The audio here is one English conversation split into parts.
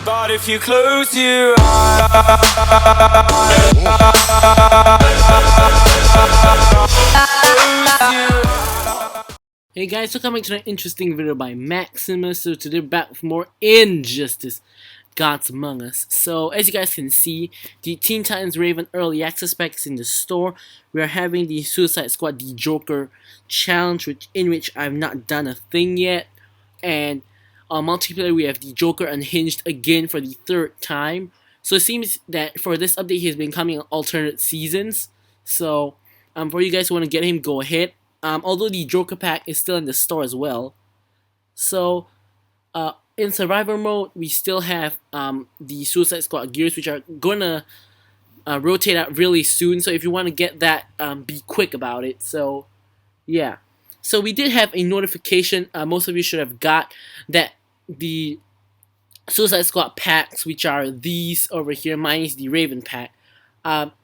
But if you close your eyes, hey guys, so coming to an interesting video by Maximus. So today we're back with more Injustice Gods Among Us. So as you guys can see, the Teen Titans Raven Early Access Pack is in the store. We are having the Suicide Squad The Joker Challenge, in which I've not done a thing yet. And on multiplayer we have the Joker Unhinged again for the third time. So it seems that for this update he's been coming on alternate seasons. So for you guys who want to get him, go ahead. Although the Joker pack is still in the store as well. So in survivor mode we still have the Suicide Squad gears, which are gonna rotate out really soon. So if you want to get that, be quick about it. So yeah, so we did have a notification, most of you should have got, that the Suicide Squad packs, which are these over here minus the Raven pack,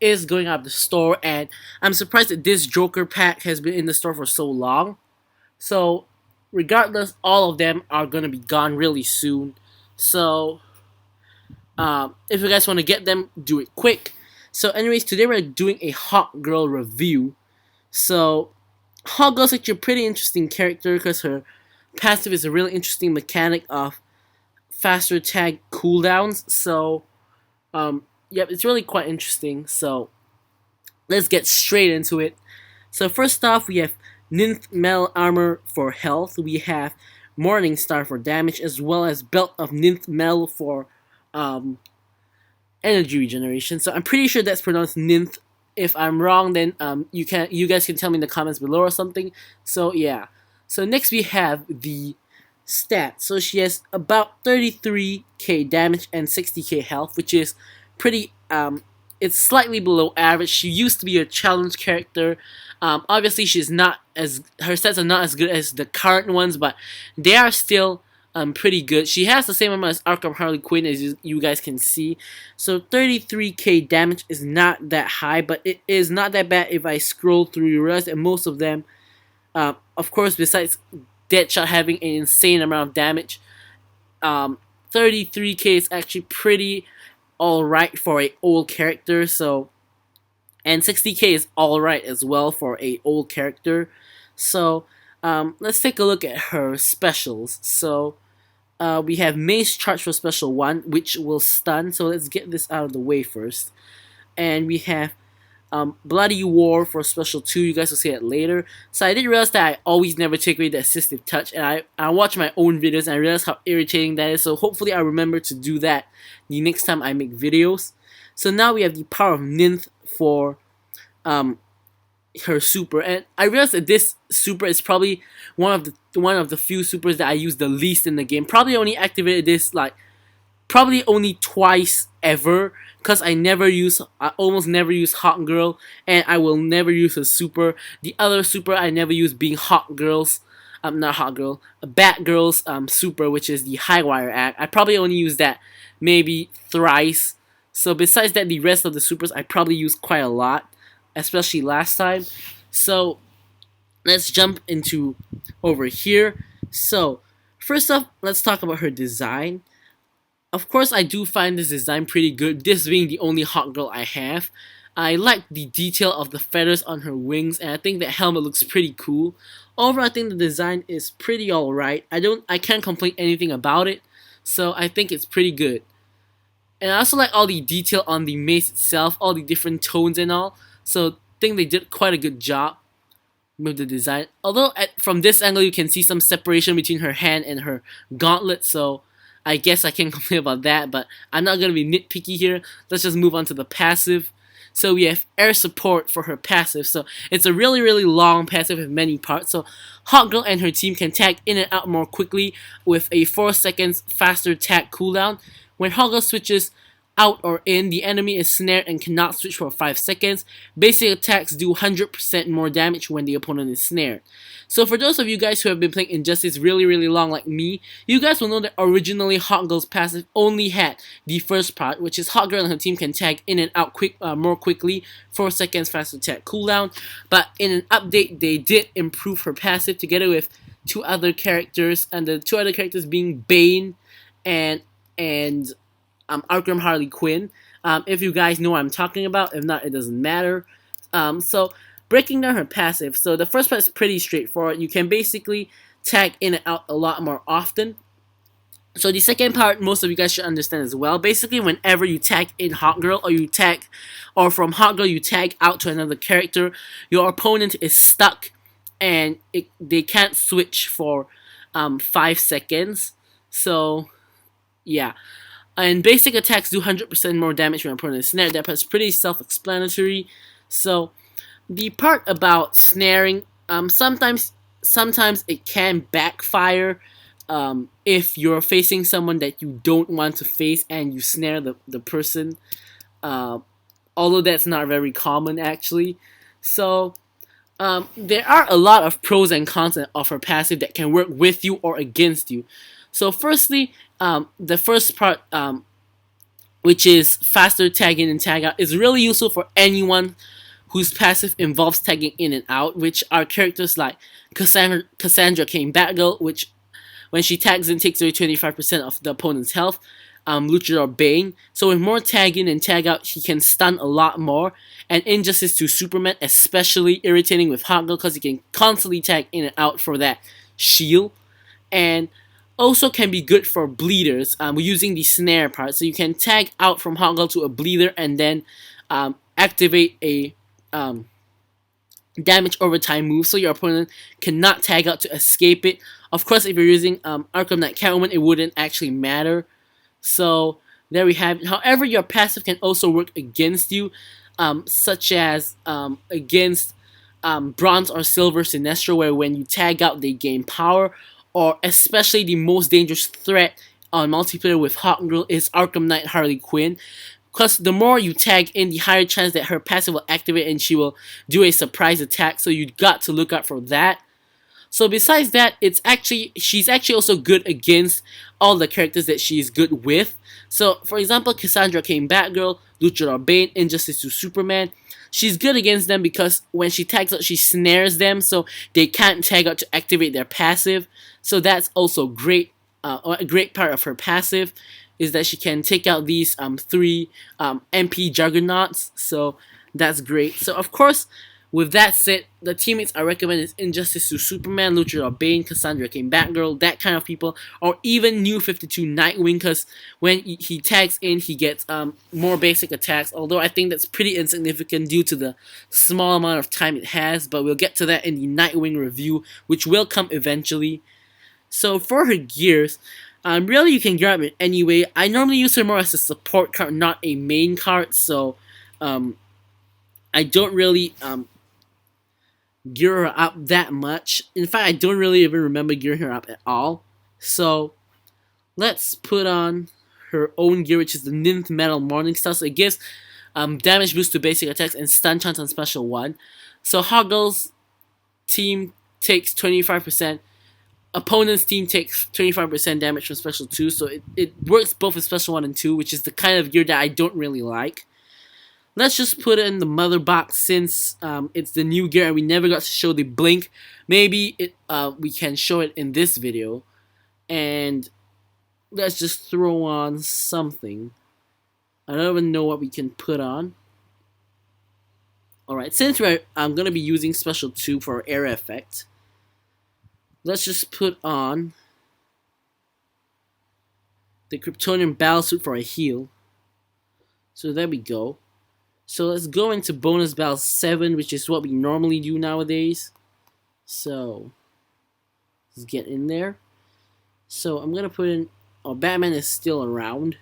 is going out of the store. And I'm surprised that this Joker pack has been in the store for so long. So regardless, all of them are going to be gone really soon. So if you guys want to get them, do it quick. So anyways, today we're doing a Hawkgirl review. So Hawkgirl's actually a pretty interesting character because her passive is a really interesting mechanic of faster tag cooldowns. So yep, it's really quite interesting. So let's get straight into it. So first off, we have Ninth Metal Armor for health. We have Morning Star for damage, as well as Belt of Ninth Metal for energy regeneration. So I'm pretty sure that's pronounced Ninth. If I'm wrong, then you guys can tell me in the comments below or something. So yeah. So next we have the stats. So she has about 33k damage and 60k health, which is pretty it's slightly below average. She used to be a challenge character. Obviously she's not as, her stats are not as good as the current ones, but they are still pretty good. She has the same amount as Arkham Harley Quinn, as you guys can see. So 33k damage is not that high, but it is not that bad if I scroll through. You realize that most of them, of course, besides Deadshot having an insane amount of damage, 33k is actually pretty alright for a old character. So, and 60k is alright as well for a old character. So let's take a look at her specials. So we have Mace Charge for special 1, which will stun. So let's get this out of the way first. And we have Bloody War for special 2. You guys will see that later. So I did realize that I always never take away the assistive touch, and I watch my own videos and I realize how irritating that is. So hopefully I remember to do that the next time I make videos. So now we have the Power of Ninth for her super, and I realized that this super is probably one of the few supers that I use the least in the game. Probably only activated this probably only twice ever, because I almost never use Hawkgirl, and I will never use a super. The other super I never use being Hawkgirl's, not Hawkgirl, Batgirl's super, which is the High Wire Act. I probably only use that maybe thrice. So besides that, the rest of the supers I probably use quite a lot, especially last time. So let's jump into over here. So first off, let's talk about her design. Of course, I do find this design pretty good, this being the only Hawkgirl I have. I like the detail of the feathers on her wings, and I think that helmet looks pretty cool. Overall, I think the design is pretty alright. I can't complain anything about it, so I think it's pretty good. And I also like all the detail on the mace itself, all the different tones and all. So I think they did quite a good job with the design. Although from this angle you can see some separation between her hand and her gauntlet, so I guess I can't complain about that, but I'm not going to be nitpicky here. Let's just move on to the passive. So we have air support for her passive. So it's a really, really long passive with many parts. So Hawkgirl and her team can tag in and out more quickly with a 4 seconds faster tag cooldown. When Hawkgirl switches out or in, the enemy is snared and cannot switch for 5 seconds. Basic attacks do 100% more damage when the opponent is snared. So for those of you guys who have been playing Injustice really, really long like me, you guys will know that originally Hawkgirl's passive only had the first part, which is Hawkgirl and her team can tag in and out more quickly, 4 seconds faster tag cooldown. But in an update, they did improve her passive together with 2 other characters, and the 2 other characters being Bane and Arkham Harley Quinn. If you guys know what I'm talking about, if not, it doesn't matter. So breaking down her passive. So the first part is pretty straightforward. You can basically tag in and out a lot more often. So the second part, most of you guys should understand as well. Basically, whenever you tag in Hawkgirl or from Hawkgirl you tag out to another character, your opponent is stuck, and they can't switch for 5 seconds. So yeah, and basic attacks do 100% more damage when your opponent is snared. That part's pretty self-explanatory. So the part about snaring, sometimes it can backfire. If you're facing someone that you don't want to face and you snare the person, although that's not very common actually. So there are a lot of pros and cons of her passive that can work with you or against you. So firstly, the first part, which is faster tag in and tag out, is really useful for anyone whose passive involves tagging in and out, which are characters like Cassandra Cain Batgirl, which when she tags in takes away 25% of the opponent's health. Luchador Bane. So with more tag in and tag out, he can stun a lot more. And Injustice to Superman, especially irritating with Hawkgirl because he can constantly tag in and out for that shield. And also can be good for bleeders. We're using the snare part. So you can tag out from Hawkgirl to a bleeder and then activate a damage over time move, so your opponent cannot tag out to escape it. Of course, if you're using Arkham Knight Catwoman, it wouldn't actually matter. So there we have it. However, your passive can also work against you, such as against Bronze or Silver Sinestro, where when you tag out, they gain power. Or especially the most dangerous threat on multiplayer with Hawkgirl is Arkham Knight Harley Quinn. Because the more you tag in, the higher chance that her passive will activate and she will do a surprise attack. So you got to look out for that. So besides that, she's actually also good against all the characters that she's good with. So for example, Cassandra Cain Batgirl, Luchador Bane, Injustice to Superman. She's good against them because when she tags out, she snares them, so they can't tag out to activate their passive. So that's also great. A great part of her passive is that she can take out these 3 MP juggernauts, so that's great. So of course, with that said, the teammates I recommend is Injustice to Superman, Luchador Bane, Cassandra Cain Batgirl, that kind of people, or even New 52 Nightwing, because when he tags in, he gets more basic attacks, although I think that's pretty insignificant due to the small amount of time it has, but we'll get to that in the Nightwing review, which will come eventually. So for her gears, really you can gear up in any way. I normally use her more as a support card, not a main card, so I don't really gear her up that much. In fact, I don't really even remember gearing her up at all. So let's put on her own gear, which is the Ninth Metal Morningstar. So it gives damage boost to basic attacks and stun chance on special 1. So Hawkgirl's team takes 25%. Opponent's team takes 25% damage from special 2, so it works both with special 1 and 2, which is the kind of gear that I don't really like. Let's just put it in the mother box since it's the new gear and we never got to show the blink. Maybe we can show it in this video. And let's just throw on something. I don't even know what we can put on. Alright, since I'm going to be using special 2 for our air effect, let's just put on the Kryptonian Battlesuit for a heal. So there we go. So let's go into bonus battle 7, which is what we normally do nowadays. So let's get in there. So I'm gonna put in. Oh, Batman is still around.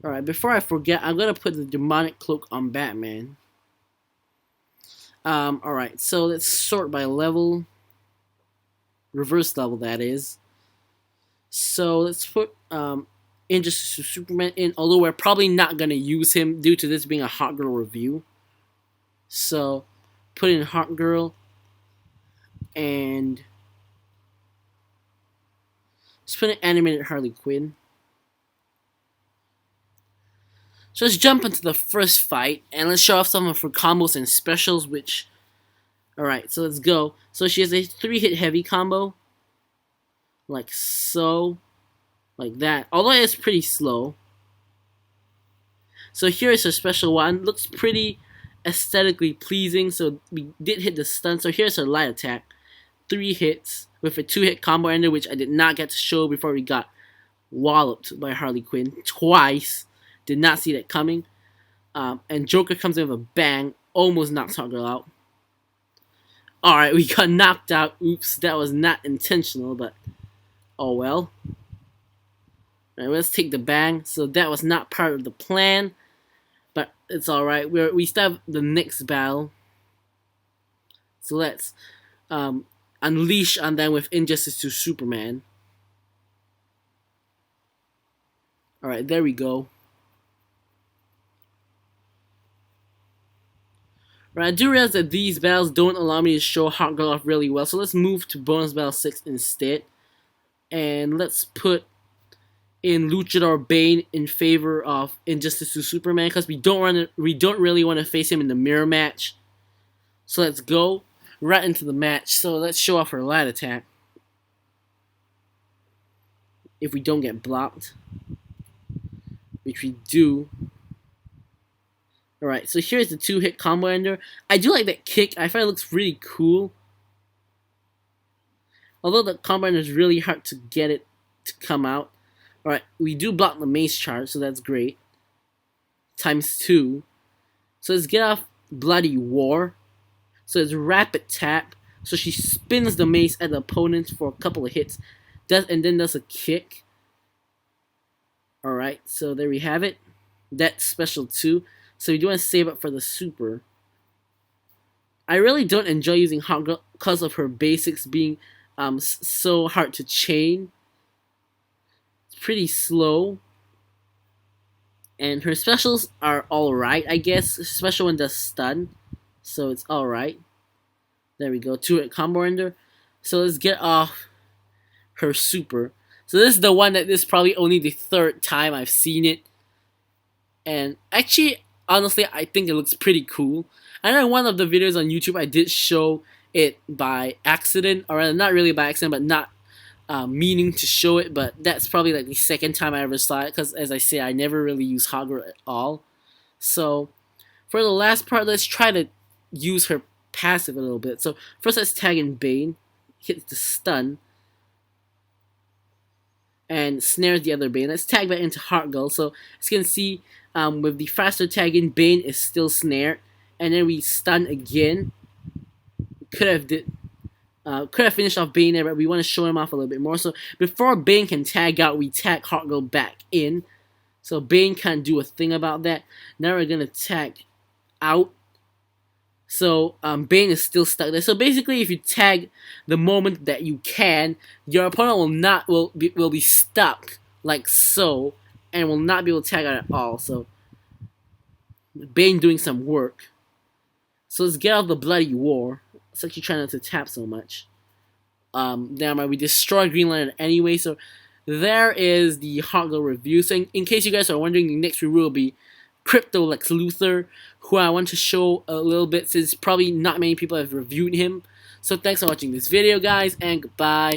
Alright, before I forget, I'm gonna put the demonic cloak on Batman. Alright, so let's sort by level. Reverse level, that is. So let's put Injustice to Superman in, although we're probably not going to use him due to this being a Hawkgirl review. So put in Hawkgirl and let's put in animated Harley Quinn. So let's jump into the first fight and let's show off some of her combos and specials, which... Alright, so let's go. So she has a 3-hit heavy combo. Like so. like that. Although it's pretty slow. So here is her special one. Looks pretty aesthetically pleasing. So we did hit the stun. So here's her light attack. 3 hits with a 2-hit combo ender, which I did not get to show before we got walloped by Harley Quinn twice. Did not see that coming. And Joker comes in with a bang. Almost knocks Hawkgirl out. Alright, we got knocked out. Oops, that was not intentional, but oh well. Alright, let's take the bang. So that was not part of the plan, but it's alright. We still have the next battle. So let's unleash on them with Injustice to Superman. Alright, there we go. Right, I do realize that these battles don't allow me to show Hawkgirl off really well, so let's move to bonus battle 6 instead. And let's put in Luchador Bane in favor of Injustice to Superman, because we don't really want to face him in the mirror match. So let's go right into the match. So let's show off her light attack. If we don't get blocked, which we do. Alright, so here's the 2-hit combo ender. I do like that kick. I find it looks really cool. Although the combo ender is really hard to get it to come out. Alright, we do block the mace charge, so that's great. ×2. So let's get off Bloody War. So it's rapid tap. So she spins the mace at the opponent for a couple of hits. And then does a kick. Alright, so there we have it. That's special 2. So we do want to save up for the super. I really don't enjoy using Hawkgirl because of her basics being so hard to chain. It's pretty slow. And her specials are alright, I guess. Her special one does stun. So it's alright. There we go. 2-hit combo ender. So let's get off her super. So this is the one that this is probably only the 3rd time I've seen it. And actually, honestly, I think it looks pretty cool. I know in one of the videos on YouTube I did show it by accident, or rather not really by accident, but not meaning to show it, but that's probably like the 2nd time I ever saw it, because as I say, I never really use Hawkgirl at all. So for the last part, let's try to use her passive a little bit. So first let's tag in Bane, hits the stun, and snares the other Bane. Let's tag back into Hawkgirl. So as you can see, with the faster tag in, Bane is still snared, and then we stun again. Could have finished off Bane there, but we want to show him off a little bit more. So before Bane can tag out, we tag Hawkgirl back in. So Bane can't do a thing about that. Now we're gonna tag out. So Bane is still stuck there. So basically, if you tag the moment that you can, your opponent will be stuck like so, and will not be able to tag out at all. So Bane doing some work. So let's get out of the Bloody War. It's actually trying not to tap so much. Never mind, we destroyed Green Lantern anyway. So there is the Hawkgirl review. So in case you guys are wondering, the next review will be Crypto Lex Luthor, who I want to show a little bit since probably not many people have reviewed him. So thanks for watching this video, guys, and goodbye.